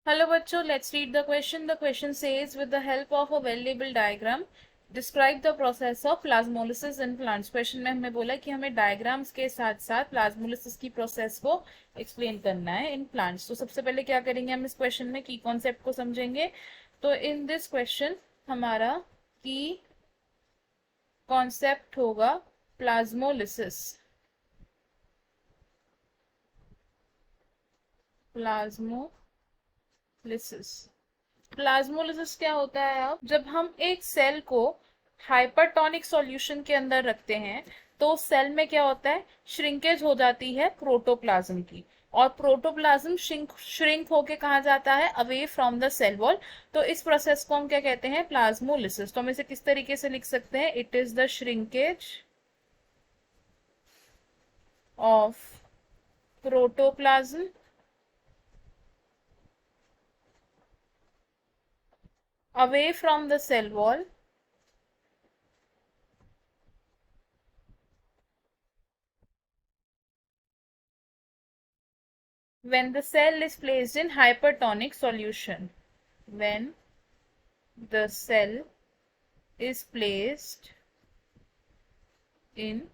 Hello बच्चों, let's read the question. The question says, with the help of a well-labeled diagram, describe the process of plasmolysis in plants. Question में हमें बोला कि हमें diagrams के साथ साथ प्लाज्मोलिसिस की प्रोसेस को एक्सप्लेन करना है इन प्लांट्स। तो सबसे पहले क्या करेंगे, हम इस क्वेश्चन में की कॉन्सेप्ट को समझेंगे। तो इन दिस क्वेश्चन हमारा की कॉन्सेप्ट होगा प्लाज्मोलिसिस। प्लाज्मोलिसिस प्लाज्मोलिसिस क्या होता है? अब जब हम एक सेल को हाइपरटोनिक सॉल्यूशन के अंदर रखते हैं तो सेल में क्या होता है, श्रिंकेज हो जाती है प्रोटोप्लाज्म की। और प्रोटोप्लाज्म श्रिंक होके कहा जाता है, away from the cell wall. तो इस प्रोसेस को हम क्या कहते हैं, प्लाज्मोलिसिस। तो हम इसे किस तरीके से लिख सकते हैं, it is the shrinkage of protoplasm away from the cell wall when the cell is placed in hypertonic solution. When the cell is placed in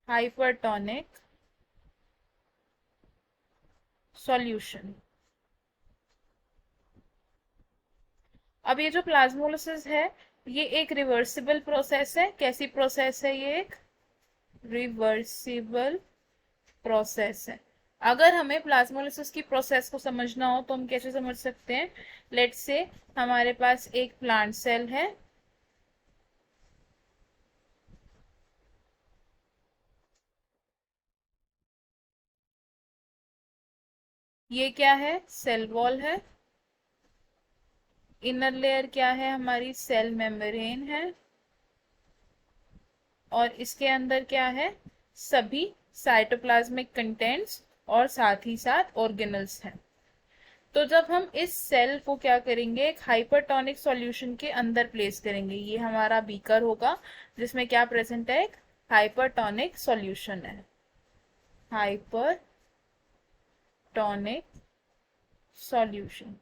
hypertonic solution. अब ये जो प्लाज्मोलिसिस है ये एक रिवर्सिबल प्रोसेस है। कैसी प्रोसेस है ये? एक रिवर्सिबल प्रोसेस है। अगर हमें प्लाज्मोलिसिस की प्रोसेस को समझना हो तो हम कैसे समझ सकते हैं? लेट्स से हमारे पास एक प्लांट सेल है, ये क्या है, सेल वॉल है। इनर लेयर क्या है हमारी, सेल मेम्ब्रेन है। और इसके अंदर क्या है, सभी साइटोप्लाज्मिक कंटेंट्स और साथ ही साथ ऑर्गेनल्स हैं। तो जब हम इस सेल को क्या करेंगे, एक हाइपरटोनिक सॉल्यूशन के अंदर प्लेस करेंगे। ये हमारा बीकर होगा जिसमें क्या प्रेजेंट है, एक हाइपरटोनिक सॉल्यूशन है। Hypertonic solution.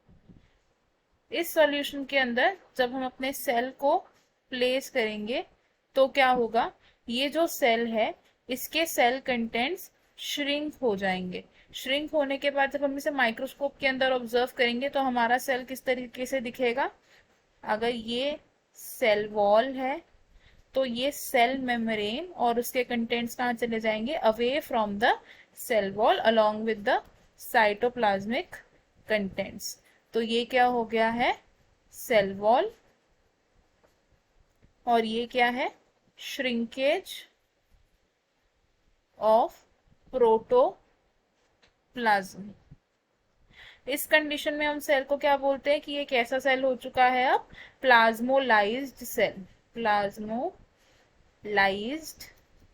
इस सॉल्यूशन के अंदर जब हम अपने सेल को प्लेस करेंगे तो क्या होगा, ये जो सेल है इसके सेल कंटेंट्स श्रिंक हो जाएंगे। श्रिंक होने के बाद जब हम इसे माइक्रोस्कोप के अंदर ऑब्जर्व करेंगे तो हमारा सेल किस तरीके से दिखेगा। अगर ये सेल वॉल है तो ये सेल मेम्ब्रेन और उसके कंटेंट्स कहाँ चले जाएंगे, away from the cell wall along with the cytoplasmic contents. तो ये क्या हो गया है, सेल वॉल। और ये क्या है, श्रिंकेज ऑफ प्रोटोप्लाज्म। इस कंडीशन में हम सेल को क्या बोलते हैं कि ये कैसा सेल हो चुका है, अब प्लाज्मोलाइज्ड सेल। Plasmolysed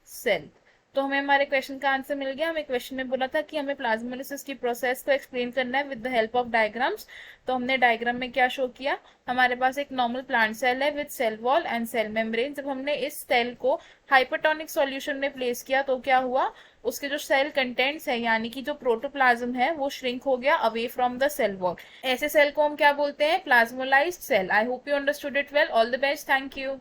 cell. तो हमें हमारे क्वेश्चन का आंसर मिल गया। हमें क्वेश्चन में बोला था कि हमें प्लाज्मोलिसिस की प्रोसेस को एक्सप्लेन करना है with the help of diagrams. तो हमने डायग्राम में क्या शो किया, हमारे पास एक नॉर्मल प्लांट सेल है with cell wall and cell membrane. जब हमने इस सेल को हाइपरटोनिक सॉल्यूशन में प्लेस किया तो क्या हुआ, उसके जो सेल कंटेंट्स है यानी कि जो प्रोटोप्लाज्म है वो श्रिंक हो गया away from the cell wall. ऐसे सेल को हम क्या बोलते हैं, plasmolysed cell. I hope you understood it well. All the best, thank you.